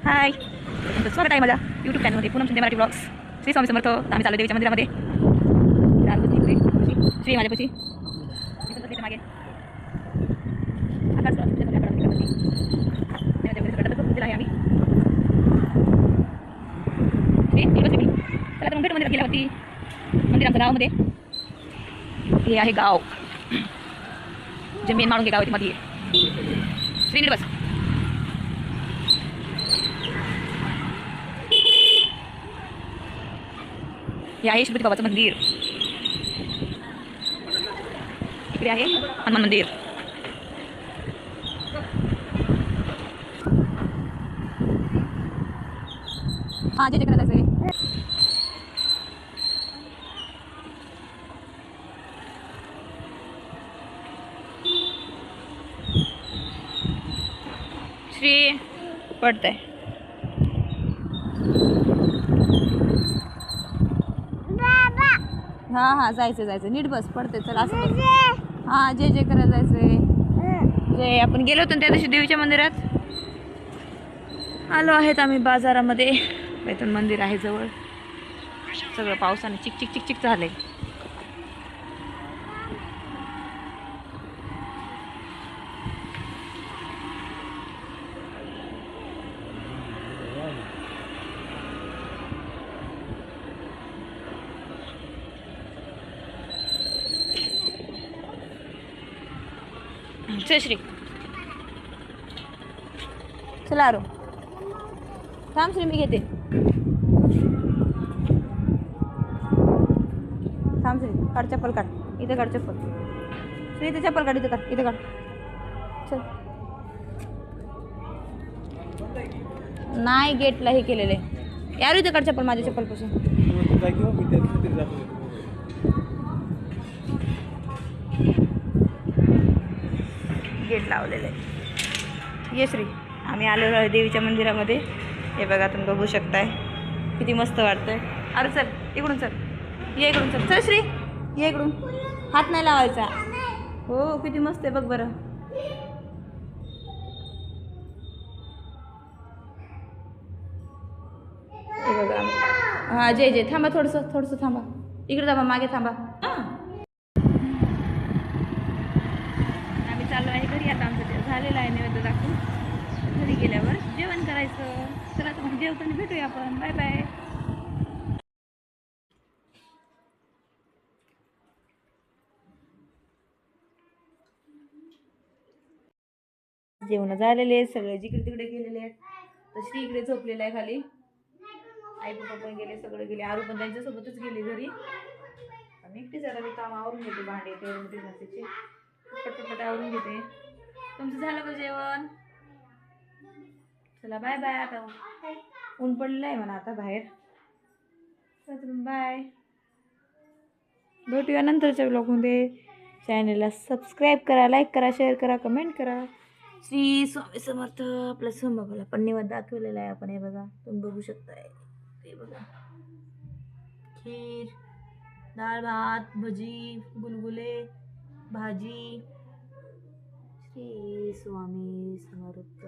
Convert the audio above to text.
हाय, स्वागत आहे माझ्या यूट्यूब चॅनलमध्ये पूनम शिंदे मराठी ब्लॉग्स. श्री स्वामी समर्थ. आम्ही चाललो देवीच्या मंदिरामध्ये. श्री माझ्यापाशी मागे आम्ही चला तर मंदिरात गेल्या होती. मंदिर आमच्या गावामध्ये हे आहे गाव. जमीन माळून गाव आहे मध्ये. श्री बस हे आहे श्रीपती बाबाचं मंदिर. इकडे आहे हनुमान मंदिर. हा जे करायचं आहे. श्री पडतंय. हां हां जायचं नीट बस. पडते चल असं बस. हां जे करायला जायचंय. जे आपण गेलो होतो त्या दिवशी देवीच्या मंदिरात. आलो आहेत आम्ही बाजारामध्ये. इथून मंदिर आहे जवळ. सगळं पावसाने चिक चिक चिक चिक झालंय. श्री चला आरो थांब श्री मी घेते. थांब श्री काढ चप्पल काढ. इथं काढ चप्पल. श्री इथे चप्पल काढ. इथं काढ. इथं काढ. चल नाही गेटला हे केलेलं आहे यार. इथं काढ चप्पल माझ्या चप्पलपासून. गेट लावलेलं आहे. ये श्री आम्ही आलेलो आहे देवीच्या मंदिरामध्ये. हे बघा तुम्ही बघू शकताय किती मस्त वाटतंय. अरे चल इकडून चल. ये इकडून चल. चल श्री ये इकडून. हात नाही लावायचा. हो किती मस्त आहे बघ बरं. हे बघा हां जे थांबा थोडंसं थांबा. इकडे थांबा मागे थांबा. आम्ही चाललो आहे घरी. आता आमचं ते झालेलं आहे नैवेद्य दाखवून. घरी गेल्यावर जेवण करायचं. चला तर मग जेवताना भेटूया आपण. Bye bye. जेवण झालेले आहेत सगळे. जिकडे तिकडे गेलेले आहेत. तर श्री इकडे झोपलेला आहे खाली. आई पप्पा पण गेले. सगळे गेले. आरू पण त्यांच्यासोबतच गेले घरी. आणि एकटी जरा मी काम आवरून घेते. भांडे त्याचे पटपट आवरून घेते. तुमचं झालं का जेवण? चला बाय बाय. आता ऊन पडलेलं आहे म्हणा आता बाहेर. बाय. भेटूया नंतरच्या ब्लॉगमध्ये. चॅनलला सबस्क्राईब करा, लाईक करा, शेअर करा, कमेंट करा. श्री स्वामी समर्थ. आपल्या सोमबाबाला पण निवेद दाखवलेला आहे आपण. हे बघा तुम्ही बघू शकताय. ते बघा खीर, डाळ भात, भजी, गुलगुले, भाजी. श्री स्वामी समर्थ.